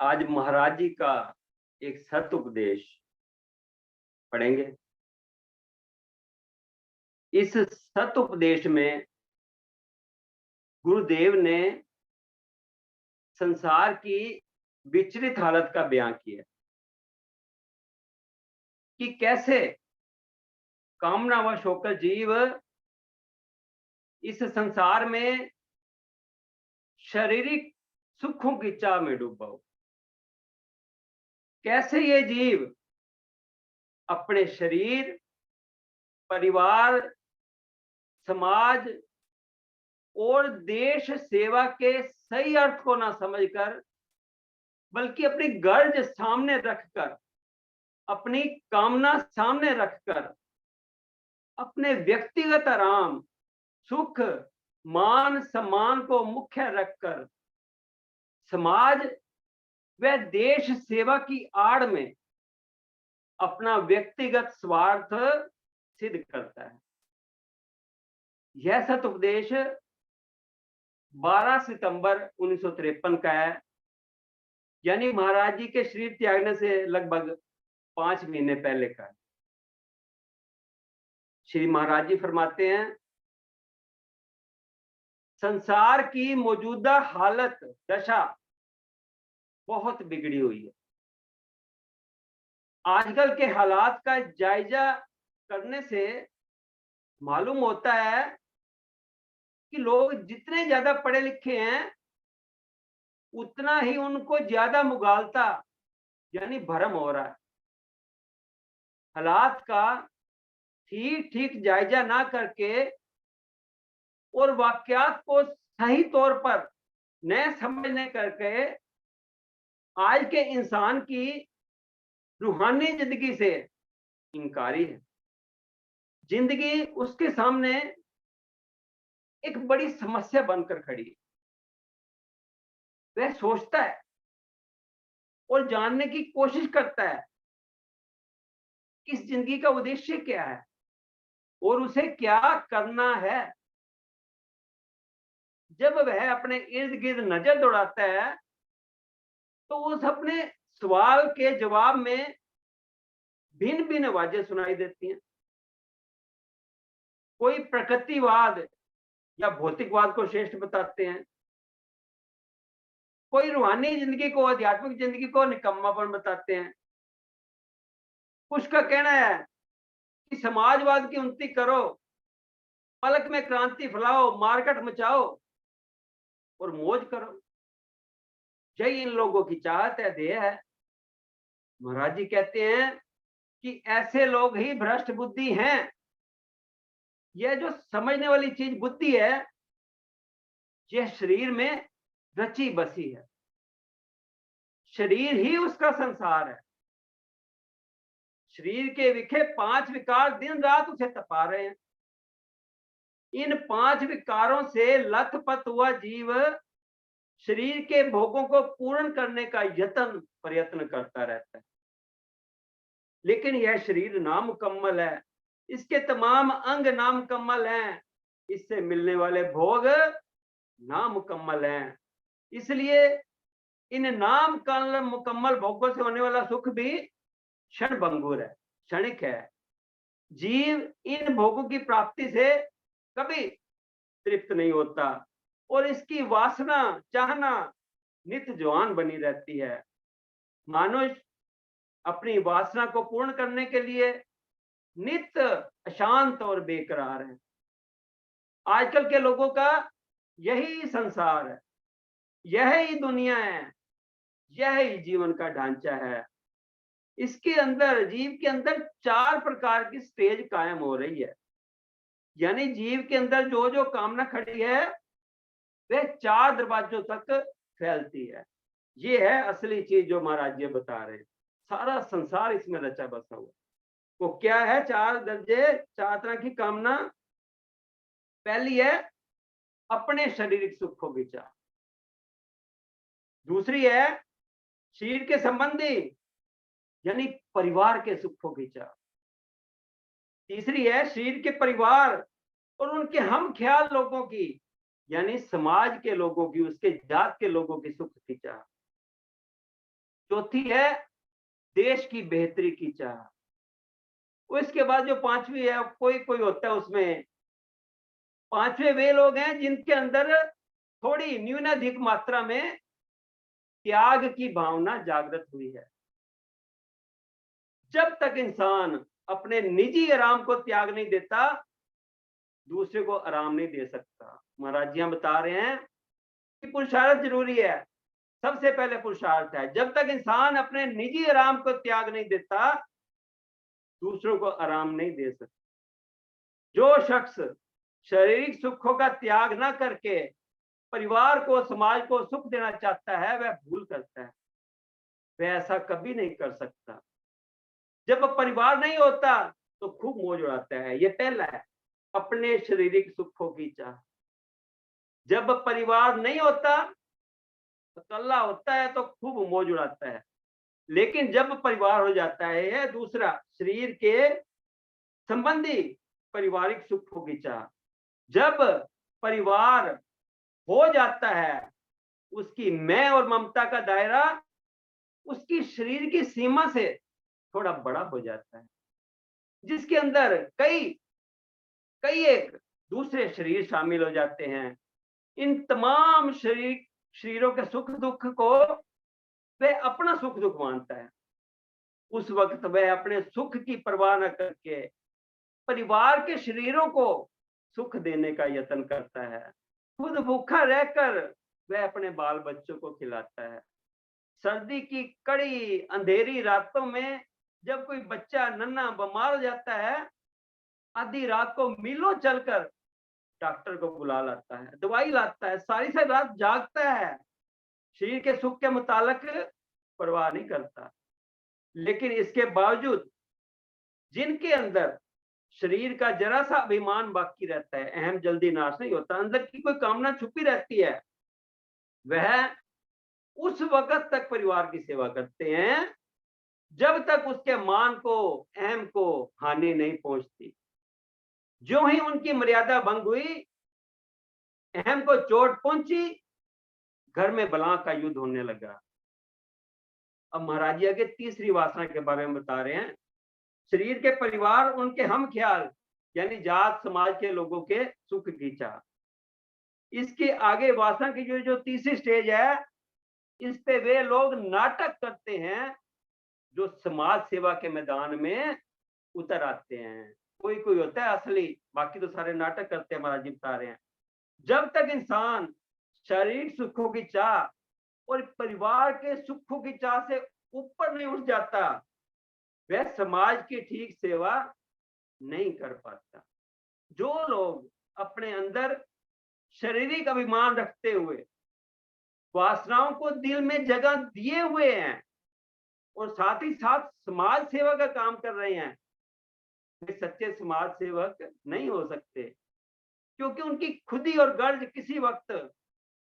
आज महाराज जी का एक सत उपदेश पढ़ेंगे। इस सत उपदेश में गुरुदेव ने संसार की विचलित हालत का बयान किया कि कैसे कामना व होकर जीव इस संसार में शारीरिक सुखों की चाह में डूबा हो। कैसे ये जीव अपने शरीर, परिवार, समाज और देश सेवा के सही अर्थ को ना समझकर, बल्कि अपनी गर्ज सामने रखकर, अपनी कामना सामने रखकर, अपने व्यक्तिगत आराम, सुख, मान, सम्मान को मुख्य रखकर समाज व देश सेवा की आड़ में अपना व्यक्तिगत स्वार्थ सिद्ध करता है। यह सत उपदेश 12 सितंबर 1953 का है, यानी महाराज जी के शरीर त्यागने से लगभग 5 महीने पहले का है। श्री महाराज जी फरमाते हैं, संसार की मौजूदा हालत दशा बहुत बिगड़ी हुई है। आजकल के हालात का जायजा करने से मालूम होता है कि लोग जितने ज्यादा पढ़े लिखे हैं, उतना ही उनको ज्यादा मुगालता यानी भरम हो रहा है। हालात का ठीक ठीक जायजा ना करके और वाकयात को सही तौर पर न समझने करके आज के इंसान की रूहानी जिंदगी से इनकारी है। जिंदगी उसके सामने एक बड़ी समस्या बनकर खड़ी है। वह सोचता है और जानने की कोशिश करता है कि इस जिंदगी का उद्देश्य क्या है और उसे क्या करना है। जब वह अपने इर्द गिर्द नजर दौड़ाता है, तो उस अपने सवाल के जवाब में भिन्न भिन्न आवाजें सुनाई देती हैं। कोई प्रकृतिवाद या भौतिकवाद को श्रेष्ठ बताते हैं, कोई रूहानी जिंदगी को, आध्यात्मिक जिंदगी को निकम्मापन बताते हैं। कुछ का कहना है कि समाजवाद की उन्नति करो, पलक में क्रांति फैलाओ, मार्केट मचाओ और मौज करो, यही इन लोगों की चाहत है, ध्येय है। महाराज जी कहते हैं कि ऐसे लोग ही भ्रष्ट बुद्धि हैं। यह जो समझने वाली चीज बुद्धि है, यह शरीर में रची बसी है। शरीर ही उसका संसार है। शरीर के विखे 5 विकार दिन रात उसे तपा रहे हैं। इन 5 विकारों से लथपथ हुआ जीव शरीर के भोगों को पूर्ण करने का प्रयत्न करता रहता है, लेकिन यह शरीर नामुकम्मल है। इसके तमाम अंग नामुकम्मल हैं, इससे मिलने वाले भोग नामुकम्मल हैं। इसलिए इन मुकम्मल भोगों से होने वाला सुख भी क्षणभंगुर है, क्षणिक है। जीव इन भोगों की प्राप्ति से कभी तृप्त नहीं होता और इसकी वासना, चाहना नित जवान बनी रहती है। मनुष्य अपनी वासना को पूर्ण करने के लिए नित अशांत और बेकरार है। आजकल के लोगों का यही संसार है, यही दुनिया है, यही जीवन का ढांचा है। इसके अंदर, जीव के अंदर 4 प्रकार की स्टेज कायम हो रही है। यानी जीव के अंदर जो जो कामना खड़ी है, वह 4 दरवाजों तक फैलती है। ये है असली चीज जो महाराज जी बता रहे हैं। सारा संसार इसमें रचा बसा हुआ। वो क्या है? 4 दर्जे, 4 तरह की कामना। पहली है अपने शारीरिक सुखों की चाह। दूसरी है शरीर के संबंधी यानी परिवार के सुखों की चाह। तीसरी है शरीर के परिवार और उनके हम ख्याल लोगों की यानी समाज के लोगों की, उसके जात के लोगों की सुख की चाह। चौथी है देश की बेहतरी की चाह। उसके बाद जो पांचवी है, कोई कोई होता है उसमें, पांचवे वे लोग हैं जिनके अंदर थोड़ी न्यूनाधिक मात्रा में त्याग की भावना जागृत हुई है। जब तक इंसान अपने निजी आराम को त्याग नहीं देता, दूसरे को आराम नहीं दे सकता। महाराज जी हम बता रहे हैं कि पुरुषार्थ जरूरी है। सबसे पहले पुरुषार्थ है। जब तक इंसान अपने निजी आराम को त्याग नहीं देता, दूसरों को आराम नहीं दे सकता। जो शख्स शारीरिक सुखों का त्याग ना करके परिवार को, समाज को सुख देना चाहता है, वह भूल करता है। वह ऐसा कभी नहीं कर सकता। जब परिवार नहीं होता तो खूब मौज उड़ाता है। ये पहला है, अपने शारीरिक सुखों की चाह। जब परिवार नहीं होता, अकेला होता है तो खूब मौज उड़ाता है। लेकिन जब परिवार हो जाता है, यह दूसरा, शरीर के संबंधी पारिवारिक सुखों की चाह। जब परिवार हो जाता है, उसकी मैं और ममता का दायरा उसकी शरीर की सीमा से थोड़ा बड़ा हो जाता है, जिसके अंदर कई कई एक दूसरे शरीर शामिल हो जाते हैं। इन तमाम शरीरों के सुख दुख को वह अपना सुख दुख मानता है। उस वक्त वह अपने सुख की परवाह न करके परिवार के शरीरों को सुख देने का यत्न करता है। खुद भूखा रहकर वह अपने बाल बच्चों को खिलाता है। सर्दी की कड़ी अंधेरी रातों में जब कोई बच्चा नन्हा बीमार हो जाता है, आधी रात को मीलों चलकर डॉक्टर को बुला लाता है, दवाई लाता है, सारी सारी रात जागता है, शरीर के सुख के मुतालिक परवाह नहीं करता। लेकिन इसके बावजूद जिनके अंदर शरीर का जरा सा अभिमान बाकी रहता है, अहम जल्दी नाश नहीं होता, अंदर की कोई कामना छुपी रहती है, वह उस वक्त तक परिवार की सेवा करते हैं जब तक उसके मान को, अहम को हानि नहीं पहुंचती। जो ही उनकी मर्यादा भंग हुई, अहम को चोट पहुंची, घर में बला का युद्ध होने लगा। अब महाराज जी आगे तीसरी वासना के बारे में बता रहे हैं। शरीर के परिवार, उनके हम ख्याल, यानी जात समाज के लोगों के सुख की चाह। इसके आगे वासना की जो तीसरी स्टेज है, इस पे वे लोग नाटक करते हैं जो समाज सेवा के मैदान में उतर आते हैं। कोई कोई होता है असली, बाकी तो सारे नाटक करते हैं। महाराज जी बता रहे हैं, जब तक इंसान शारीरिक सुखों की चाह और परिवार के सुखों की चाह से ऊपर नहीं उठ जाता, वह समाज की ठीक सेवा नहीं कर पाता। जो लोग अपने अंदर शारीरिक अभिमान रखते हुए वासनाओं को दिल में जगह दिए हुए हैं और साथ ही साथ समाज सेवा का काम कर रहे हैं, वे सच्चे समाज सेवक नहीं हो सकते, क्योंकि उनकी खुदी और गर्ज किसी वक्त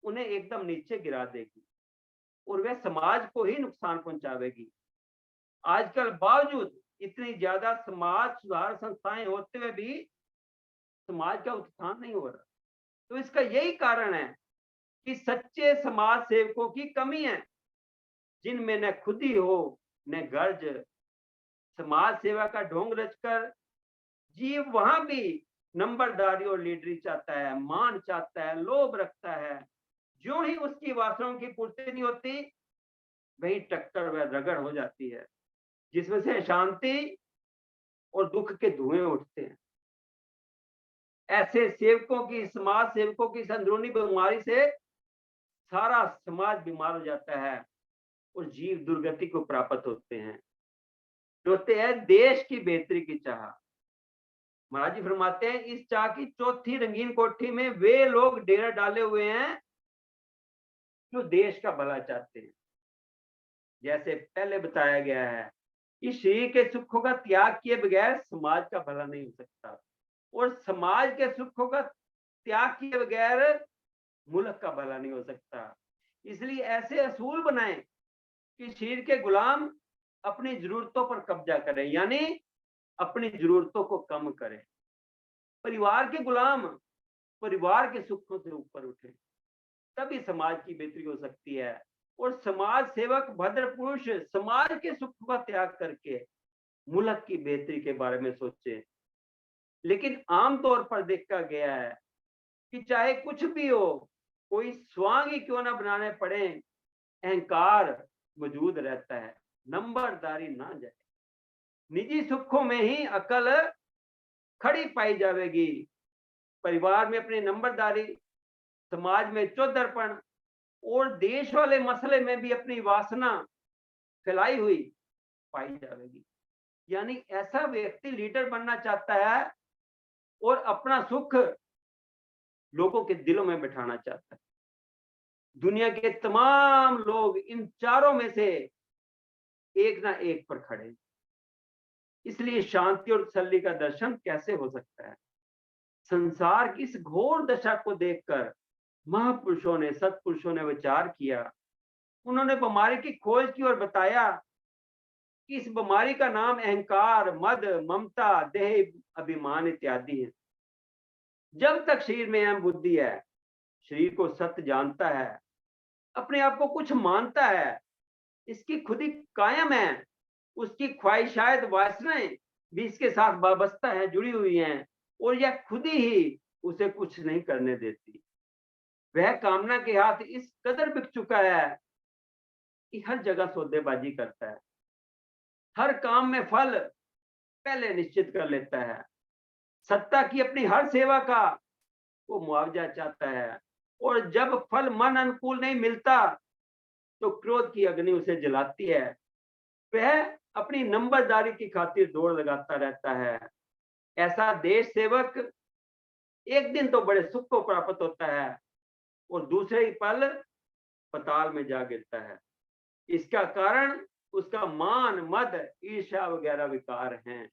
उन्हें एकदम नीचे गिरा देगी और वह समाज को ही नुकसान पहुंचावेगी। आजकल बावजूद इतनी ज्यादा समाज सुधार संस्थाएं होते हुए भी समाज का उत्थान नहीं हो रहा। तो इसका यही कारण है कि सच्चे समाज सेवकों की कमी है, जिनमें न खुदी हो न गर्ज। समाज सेवा का ढोंग रचकर जीव वहां भी नंबरदारी और लीडरी चाहता है, मान चाहता है, लोभ रखता है। जो ही उसकी वासनाओं की पूर्ति नहीं होती, वही टक्कर व रगड़ हो जाती है, जिसमें से शांति और दुख के धुएं उठते हैं। ऐसे सेवकों की, समाज सेवकों की अंदरूनी बीमारी से सारा समाज बीमार हो जाता है और जीव दुर्गति को प्राप्त होते हैं। होते हैं देश की बेहतरी की चाह। महाराज जी फरमाते हैं, इस चाह की चौथी रंगीन कोठी में वे लोग डेरा डाले हुए हैं जो देश का भला चाहते हैं। जैसे पहले बताया गया है, इस शरीर के सुखों का त्याग किए बगैर समाज का भला नहीं हो सकता, और समाज के सुखों का त्याग किए बगैर मुल्क का भला नहीं हो सकता। इसलिए ऐसे असूल बनाएं कि शरीर के गुलाम अपनी जरूरतों पर कब्जा करें, यानी अपनी जरूरतों को कम करें। परिवार के गुलाम परिवार के सुखों से ऊपर उठे, तभी समाज की बेहतरी हो सकती है और समाज सेवक भद्र पुरुष समाज के सुख का त्याग करके मुल्क की बेहतरी के बारे में सोचे। लेकिन आमतौर पर देखा गया है कि चाहे कुछ भी हो, कोई स्वांग ही क्यों ना बनाने पड़े, अहंकार मौजूद रहता है, नंबरदारी ना जाए। निजी सुखों में ही अकल खड़ी पाई जाएगी। परिवार में अपनी नंबरदारी, समाज में चौधरपन और देश वाले मसले में भी अपनी वासना फैलाई हुई पाई जाएगी। यानी ऐसा व्यक्ति लीडर बनना चाहता है और अपना सुख लोगों के दिलों में बिठाना चाहता है। दुनिया के तमाम लोग इन चारों में से एक ना एक पर खड़े हैं। इसलिए शांति और तसल्ली का दर्शन कैसे हो सकता है? संसार की इस घोर दशा को देखकर महापुरुषों ने, सत्पुरुषों ने विचार किया। उन्होंने बीमारी की खोज की और बताया कि इस बीमारी का नाम अहंकार, मद, ममता, देह अभिमान इत्यादि है। जब तक शरीर में अहम बुद्धि है, शरीर को सत्य जानता है, अपने आप को कुछ मानता है, इसकी खुद ही कायम है, उसकी ख्वाहिशायत वासनाएं भी इसके साथ वाबस्ता है, जुड़ी हुई हैं, और यह खुद ही उसे कुछ नहीं करने देती। वह कामना के हाथ इस कदर बिक चुका है कि हर जगह सौदेबाजी करता है, हर काम में फल पहले निश्चित कर लेता है, सत्ता की अपनी हर सेवा का वो मुआवजा चाहता है, और जब फल मन अनुकूल नहीं मिलता तो क्रोध की अग्नि उसे जलाती है। वह अपनी नंबरदारी की खातिर दौड़ लगाता रहता है। ऐसा देश सेवक एक दिन तो बड़े सुख को प्राप्त होता है और दूसरे ही पल पताल में जा गिरता है। इसका कारण उसका मान, मद, ईर्ष्या वगैरह विकार हैं।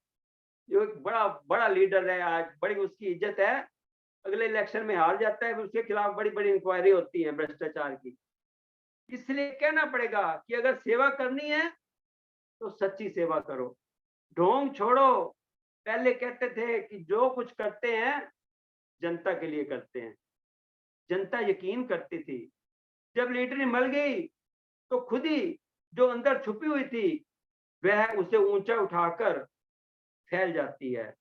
जो एक बड़ा बड़ा लीडर है, आज बड़ी उसकी इज्जत है, अगले इलेक्शन में हार जाता है, उसके खिलाफ बड़ी बड़ी इंक्वायरी होती है भ्रष्टाचार की। इसलिए कहना पड़ेगा कि अगर सेवा करनी है तो सच्ची सेवा करो, ढोंग छोड़ो। पहले कहते थे कि जो कुछ करते हैं जनता के लिए करते हैं, जनता यकीन करती थी। जब लीडरी मर गई तो खुद ही जो अंदर छुपी हुई थी वह उसे ऊंचा उठाकर फैल जाती है।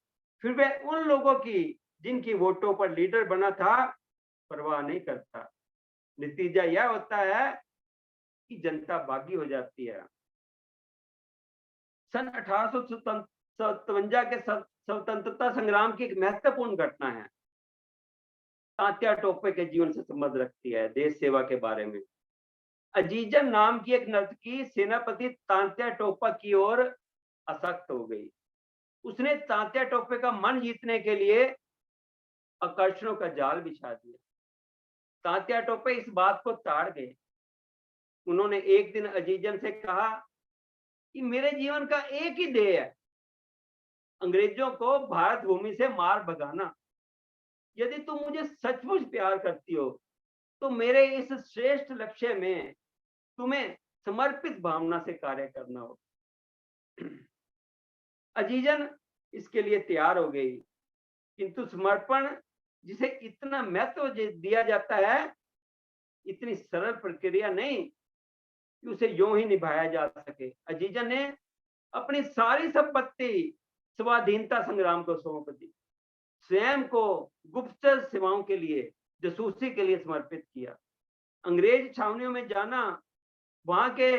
फिर वह उन लोगों की जिनकी वोटों पर लीडर बना था परवाह नहीं करता। नतीजा यह होता है कि जनता बागी हो जाती है। सन 1857 के स्वतंत्रता संग्राम की एक महत्वपूर्ण घटना है, तात्या टोपे के जीवन से संबंध रखती है, देश सेवा के बारे में। अजीजन नाम की एक नर्तकी सेनापति तात्या टोपा की ओर आसक्त हो गई। उसने तात्या टोपे का मन जीतने के लिए आकर्षणों का जाल बिछा दिया। तात्या टोपे इस बात को ताड़ गए। उन्होंने एक दिन अजीजन से कहा कि मेरे जीवन का एक ही ध्येय है, अंग्रेजों को भारत भूमि से मार भगाना। यदि तुम मुझे सचमुच प्यार करती हो तो मेरे इस श्रेष्ठ लक्ष्य में तुम्हें समर्पित भावना से कार्य करना होगा। अजीजन इसके लिए तैयार हो गई, किंतु समर्पण जिसे इतना महत्व दिया जाता है, इतनी सरल प्रक्रिया नहीं कि उसे यूं ही निभाया जा सके। अजीजन ने अपनी सारी संपत्ति स्वाधीनता संग्राम को सौंप दी, स्वयं को गुप्तचर सेवाओं के लिए, जासूसी के लिए समर्पित किया। अंग्रेज छावनियों में जाना, वहां के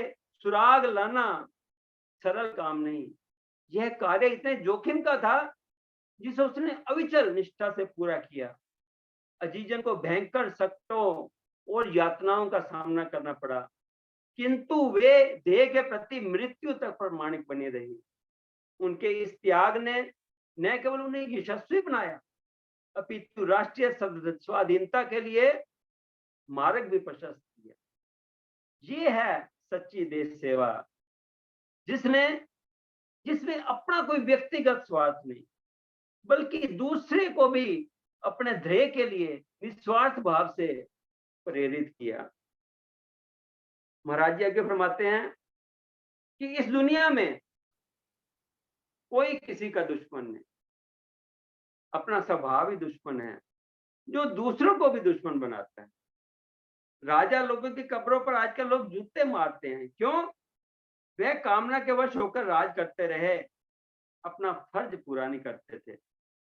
सुराग लाना सरल काम नहीं। यह कार्य इतने जोखिम का था जिसे उसने अविचल निष्ठा से पूरा किया। अजीजन को भयंकर सख्तों और यातनाओं का सामना करना पड़ा, किंतु वे देह के प्रति मृत्यु तक प्रामाणिक बनी रही। उनके इस त्याग ने न केवल उन्हें यशस्वी बनाया, अपितु राष्ट्रीय स्वाधीनता के लिए मार्ग भी प्रशस्त किया। ये है सच्ची देश सेवा, जिसमें अपना कोई व्यक्तिगत स्वार्थ नहीं, बल्कि दूसरे को भी अपने ध्येय के लिए निस्वार्थ भाव से प्रेरित किया। महाराज जी आगे फरमाते हैं कि इस दुनिया में कोई किसी का दुश्मन नहीं, अपना स्वभाव ही दुश्मन है जो दूसरों को भी दुश्मन बनाता है। राजा लोगों की कब्रों पर आजकल लोग जूते मारते हैं, क्यों? वे कामना के वश होकर राज करते रहे, अपना फर्ज पूरा नहीं करते थे।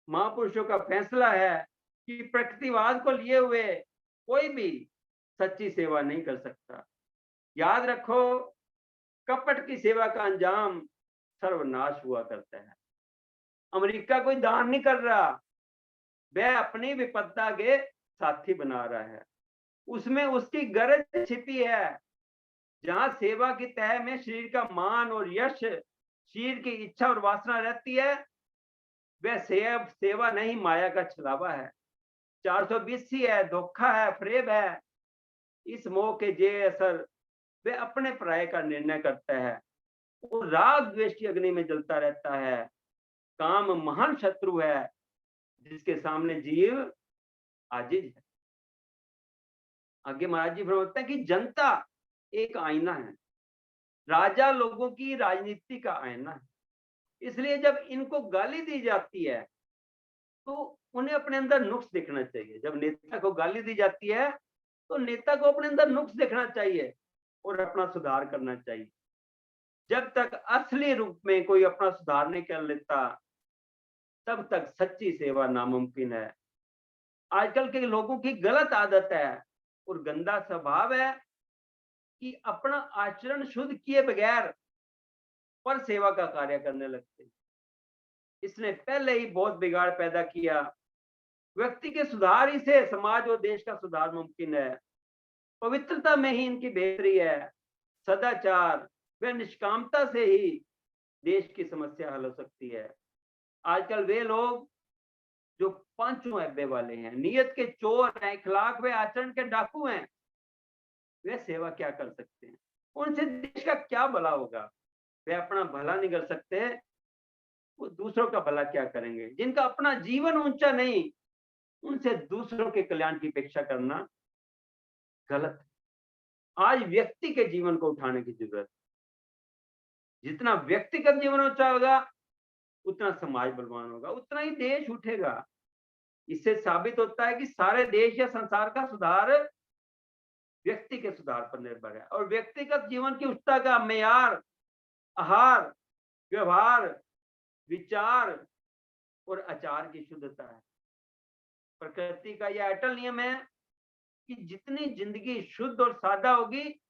महापुरुषों का फैसला है कि प्रकृतिवाद को लिए हुए कोई भी सच्ची सेवा नहीं कर सकता। याद रखो, कपट की सेवा का अंजाम सर्वनाश हुआ करता है। अमेरिका कोई दान नहीं कर रहा, वह अपनी विपदा के साथी बना रहा है। उसमें उसकी गरज छिपी है। जहां सेवा की तह में शरीर का मान और यश, शरीर की इच्छा और वासना रहती है, वह सेवा नहीं, माया का छलावा है। 420 है, धोखा है, फरेब है। इस मोह के जे असर वे अपने पराये का निर्णय करता है। वो राग द्वेष की अग्नि में जलता रहता है। काम महान शत्रु है, जिसके सामने जीव आजिज है। आगे महाराज जी फरमाते हैं कि जनता एक आईना है, राजा लोगों की राजनीति का आईना है। इसलिए जब इनको गाली दी जाती है तो उन्हें अपने अंदर नुक्स देखना चाहिए। जब नेता को गाली दी जाती है तो नेता को अपने अंदर नुक्स देखना चाहिए और अपना सुधार करना चाहिए। जब तक असली रूप में कोई अपना सुधार नहीं कर लेता, तब तक सच्ची सेवा नामुमकिन है। आजकल के लोगों की गलत आदत है और गंदा स्वभाव है कि अपना आचरण शुद्ध किए बगैर पर सेवा का कार्य करने लगते। इसने पहले ही बहुत बिगाड़ पैदा किया। व्यक्ति के सुधार ही से समाज और देश का सुधार मुमकिन है। पवित्रता में ही इनकी बेहतरी है। सदाचार व निष्कामता से ही देश की समस्या हल हो सकती है। आजकल वे लोग जो पांचों ऐबे वाले हैं, नियत के चोर हैं, इखलाक व आचरण के डाकू हैं, वे सेवा क्या कर सकते हैं? उनसे देश का क्या भला होगा? वे अपना भला नहीं कर सकते, वो दूसरों का भला क्या करेंगे? जिनका अपना जीवन ऊंचा नहीं, उनसे दूसरों के कल्याण की अपेक्षा करना गलत है। आज व्यक्ति के जीवन को उठाने की जरूरत है। जितना व्यक्तिगत जीवन ऊंचा होगा, उतना समाज बलवान होगा, उतना ही देश उठेगा। इससे साबित होता है कि सारे देश या संसार का सुधार व्यक्ति के सुधार पर निर्भर है। और व्यक्तिगत जीवन की उच्चता का मेयार आहार, व्यवहार, विचार और आचार की शुद्धता है। प्रकृति का यह अटल नियम है कि जितनी जिंदगी शुद्ध और सादा होगी,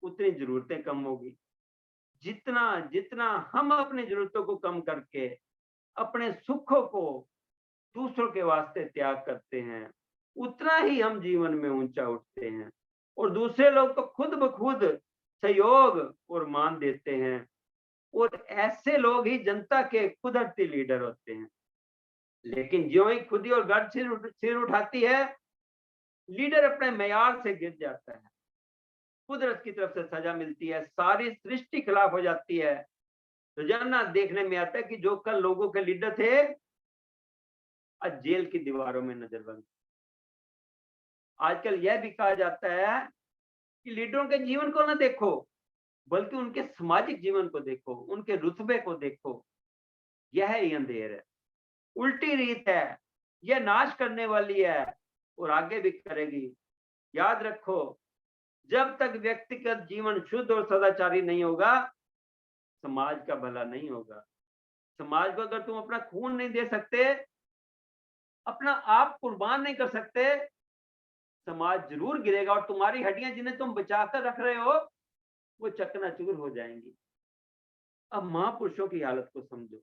उतनी जरूरतें कम होगी। जितना जितना हम अपनी जरूरतों को कम करके अपने सुखों को दूसरों के वास्ते त्याग करते हैं, उतना ही हम जीवन में ऊंचा उठते हैं और दूसरे लोग तो खुद ब खुद सहयोग और मान देते हैं। और ऐसे लोग ही जनता के कुदरती लीडर होते हैं। लेकिन ज्यों ही खुदी और गर्द सिर उठाती है, लीडर अपने मेयार से गिर जाता है। कुदरत की तरफ से सजा मिलती है, सारी सृष्टि खिलाफ हो जाती है। रोजाना देखने में आता है कि जो कल लोगों के लीडर थे, आज जेल की दीवारों में नजरबंद। आजकल यह भी कहा जाता है कि लीडरों के जीवन को ना देखो, बल्कि उनके सामाजिक जीवन को देखो, उनके रुतबे को देखो। यह ही अंधेर है, उल्टी रीत है, यह नाश करने वाली है और आगे भी करेगी। याद रखो, जब तक व्यक्तिगत जीवन शुद्ध और सदाचारी नहीं होगा, समाज का भला नहीं होगा। समाज को अगर तुम अपना खून नहीं दे सकते, अपना आप कुर्बान नहीं कर सकते, समाज जरूर गिरेगा और तुम्हारी हड्डियां जिन्हें तुम बचाकर रख रहे हो, वो चकनाचूर हो जाएंगी। अब महापुरुषों की हालत को समझो।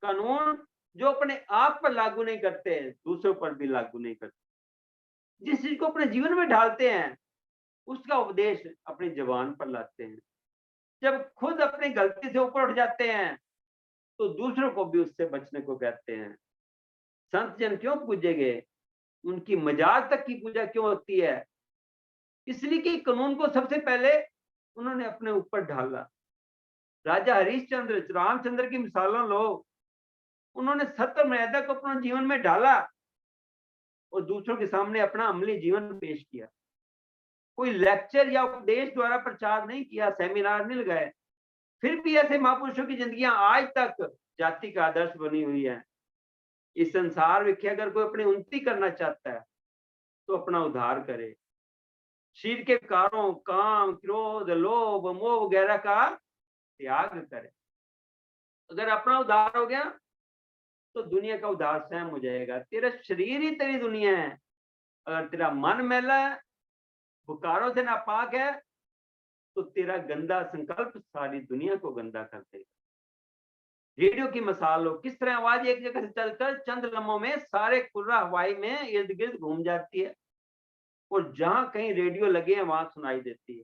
कानून जो अपने आप पर लागू नहीं करते, दूसरों पर भी लागू नहीं करते। जिस चीज को अपने जीवन में ढालते हैं, उसका उपदेश अपनी जबान पर लाते हैं। जब खुद अपनी गलती से ऊपर उठ जाते हैं, तो दूसरों को भी उससे बचने को कहते हैं। संत जन क्यों पूजे गए? उनकी मजाक तक की पूजा क्यों होती है? इसलिए कि कानून को सबसे पहले उन्होंने अपने ऊपर ढाला। राजा हरिश्चंद्र, रामचंद्र की मिसालों लो। उन्होंने सत्य मर्यादा को अपने जीवन में ढाला और दूसरों के सामने अपना अमली जीवन पेश किया। कोई लेक्चर या उपदेश द्वारा प्रचार नहीं किया, सेमिनार नहीं लगाए। फिर भी ऐसे महापुरुषों की जिंदगियां आज तक जाति का आदर्श बनी हुई है। इस संसार में अगर कोई अपनी उन्नति करना चाहता है, तो अपना उद्धार करे। शरीर के विकारों, काम, क्रोध, लोभ, मोह वगैरह का त्याग करे। अगर अपना उद्धार हो गया तो दुनिया का उद्धार स्वयं हो जाएगा। तेरा शरीर ही तेरी दुनिया है। अगर तेरा मन मैला है, विकारों से नापाक है, तो तेरा गंदा संकल्प सारी दुनिया को गंदा कर देगा। रेडियो की मिसाल लो, किस तरह आवाज एक जगह से चलकर चंद लम्हों में सारे कुर्रा हवाई में इर्द गिर्द घूम जाती है और जहां कहीं रेडियो लगे हैं वहां सुनाई देती है।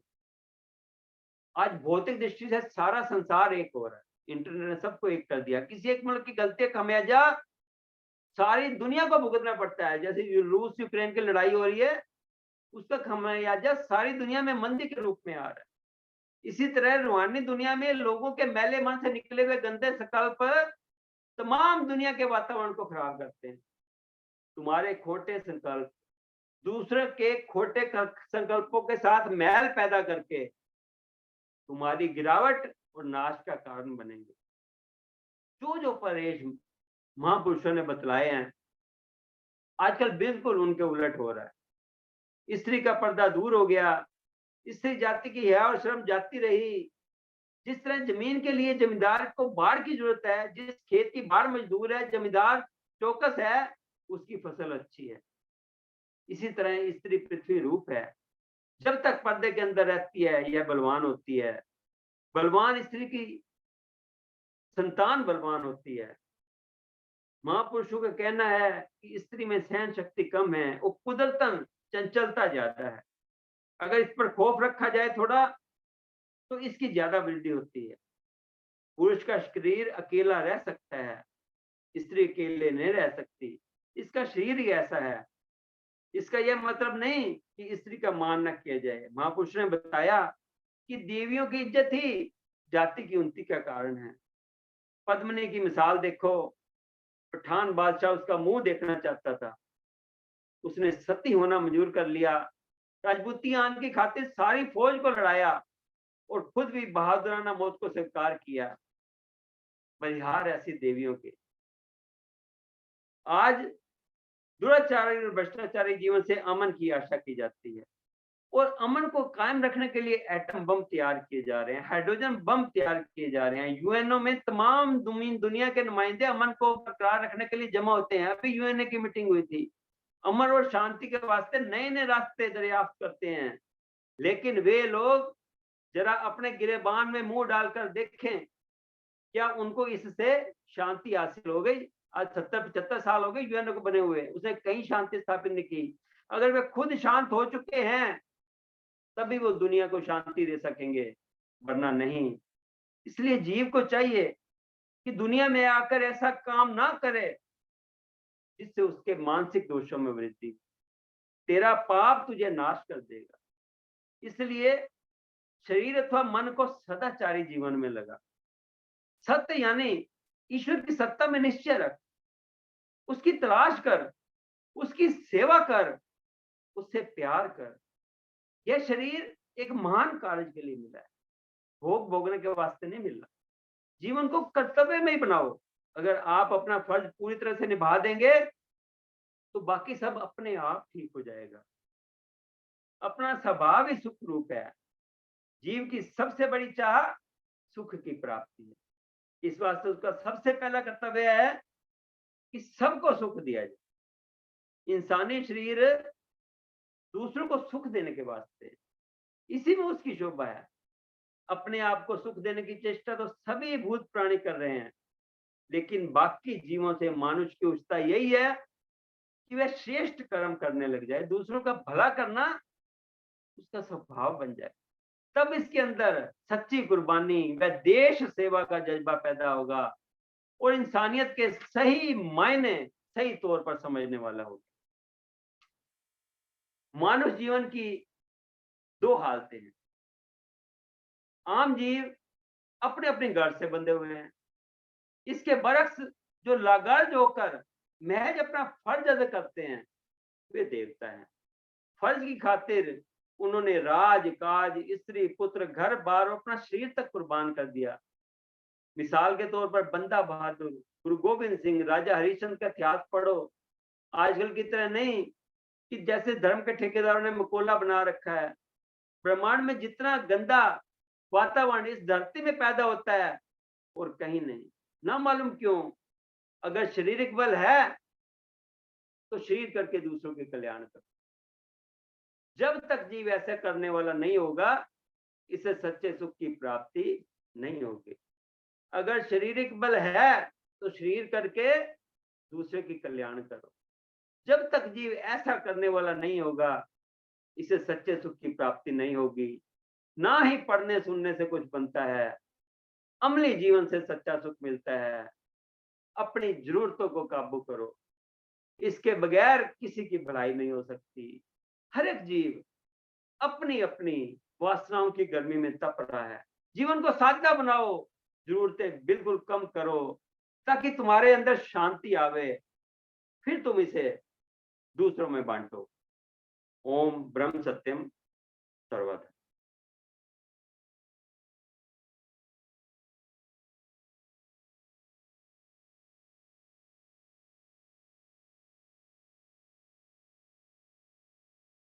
आज भौतिक दृष्टि से सारा संसार एक हो रहा है। इंटरनेट ने सबको एक कर दिया। किसी एक मुल्क की गलती का खमियाजा सारी दुनिया को भुगतना पड़ता है। जैसे रूस यूक्रेन की लड़ाई हो रही है, उसका खमियाजा सारी दुनिया में मंदी के रूप में आ रहा है। इसी तरह रूहानी दुनिया में लोगों के मैले मन से निकले हुए गंदे संकल्प तमाम दुनिया के वातावरण को खराब करते हैं। तुम्हारे खोटे संकल्प दूसरे के खोटे संकल्पों के साथ मैल पैदा करके तुम्हारी गिरावट और नाश का कारण बनेंगे। जो परहेज महापुरुषों ने बतलाए हैं, आजकल बिल्कुल उनके उलट हो रहा है। स्त्री का पर्दा दूर हो गया, स्त्री जाति की हया और शर्म जाती रही। जिस तरह जमीन के लिए जमींदार को बाढ़ की जरूरत है, जिस खेत की बाढ़ मजदूर है, जमींदार चौकस है, उसकी फसल अच्छी है। इसी तरह स्त्री पृथ्वी रूप है। जब तक पर्दे के अंदर रहती है यह बलवान होती है। बलवान स्त्री की संतान बलवान होती है। महापुरुषों का कहना है कि स्त्री में सहन शक्ति कम है, वो कुदरतन चंचलता ज्यादा है। अगर इस पर खौफ रखा जाए थोड़ा तो इसकी ज्यादा वृद्धि होती है। पुरुष का शरीर अकेला रह सकता है, स्त्री अकेले नहीं रह सकती। इसका शरीर ही ऐसा है। इसका यह मतलब नहीं कि स्त्री का मान न किया जाए। महापुरुष ने बताया कि देवियों की इज्जत ही जाति की उन्नति का कारण है। पद्मिनी की मिसाल देखो। पठान बादशाह उसका मुंह देखना चाहता था, उसने सती होना मंजूर कर लिया। राजपूती आन की खातिर सारी फौज को लड़ाया और खुद भी बहादुराना मौत को स्वीकार किया। परिहार ऐसी देवियों के। आज दुराचारी और भ्रष्टाचारी जीवन से अमन की आशा की जाती है और अमन को कायम रखने के लिए एटम बम तैयार किए जा रहे हैं, हाइड्रोजन बम तैयार किए जा रहे हैं। यूएनओ में तमाम दुनिया के नुमाइंदे अमन को बरकरार रखने के लिए जमा होते हैं। अभी यूएनए की मीटिंग हुई थी। अमन और शांति के वास्ते नए नए रास्ते दरियाफ्त करते हैं, लेकिन वे लोग जरा अपने गिरेबान में मुंह डालकर देखें, क्या उनको इससे शांति हासिल हो गई? आज 70-75 साल हो गए यूएनओ को बने हुए, उसने कहीं शांति स्थापित नहीं की। अगर वे खुद शांत हो चुके हैं तभी वो दुनिया को शांति दे सकेंगे, वरना नहीं। इसलिए जीव को चाहिए कि दुनिया में आकर ऐसा काम ना करे जिससे उसके मानसिक दोषों में वृद्धि। तेरा पाप तुझे नाश कर देगा। इसलिए शरीर अथवा मन को सदाचारी जीवन में लगा। सत्य यानी ईश्वर की सत्ता में निश्चय रख, उसकी तलाश कर, उसकी सेवा कर, उससे प्यार कर। यह शरीर एक महान कार्य के लिए मिला है, भोग भोगने के वास्ते नहीं मिला। जीवन को कर्तव्य में ही बनाओ। अगर आप अपना फर्ज पूरी तरह से निभा देंगे तो बाकी सब अपने आप ठीक हो जाएगा। अपना स्वभाव ही सुख रूप है। जीव की सबसे बड़ी चाह सुख की प्राप्ति है। इस वास्ते उसका सबसे पहला कर्तव्य है कि सबको सुख दिया जाए। इंसानी शरीर दूसरों को सुख देने के वास्ते, इसी में उसकी शोभा है। अपने आप को सुख देने की चेष्टा तो सभी भूत प्राणी कर रहे हैं, लेकिन बाकी जीवों से मानुष की उच्चता यही है कि वह श्रेष्ठ कर्म करने लग जाए, दूसरों का भला करना उसका स्वभाव बन जाए। तब इसके अंदर सच्ची कुर्बानी व देश सेवा का जज्बा पैदा होगा और इंसानियत के सही मायने सही तौर पर समझने वाला होगा। मानव जीवन की दो हालतें हैं। आम जीव अपने अपने घर से बंधे हुए हैं। इसके बरक्स जो लागार्ज होकर महज अपना फर्ज अदा करते हैं वे देवता हैं। फर्ज की खातिर उन्होंने राज काज, स्त्री, पुत्र, घर बार और अपना शरीर तक कुर्बान कर दिया। मिसाल के तौर पर बंदा बहादुर, गुरु गोविंद सिंह, राजा हरिश्चंद्र का इतिहास पढ़ो। आजकल की तरह नहीं कि जैसे धर्म के ठेकेदारों ने मकोला बना रखा है, ब्रह्मांड में जितना गंदा वातावरण इस धरती में पैदा होता है और कहीं नहीं, ना मालूम क्यों। अगर शारीरिक बल है तो शरीर करके दूसरों के कल्याण करो। जब तक जीव ऐसा करने वाला नहीं होगा, इसे सच्चे सुख की प्राप्ति नहीं होगी। अगर शारीरिक बल है तो शरीर करके दूसरे की कल्याण करो। जब तक जीव ऐसा करने वाला नहीं होगा, इसे सच्चे सुख की प्राप्ति नहीं होगी। ना ही पढ़ने सुनने से कुछ बनता है, अमली जीवन से सच्चा सुख मिलता है। अपनी जरूरतों को काबू करो, इसके बगैर किसी की भलाई नहीं हो सकती। हर एक जीव अपनी अपनी वासनाओं की गर्मी में तप रहा है। जीवन को सादा बनाओ, जरूरतें बिल्कुल कम करो, ताकि तुम्हारे अंदर शांति आवे, फिर तुम इसे दूसरों में बांटो। ओम ब्रह्म सत्यम सर्वदा।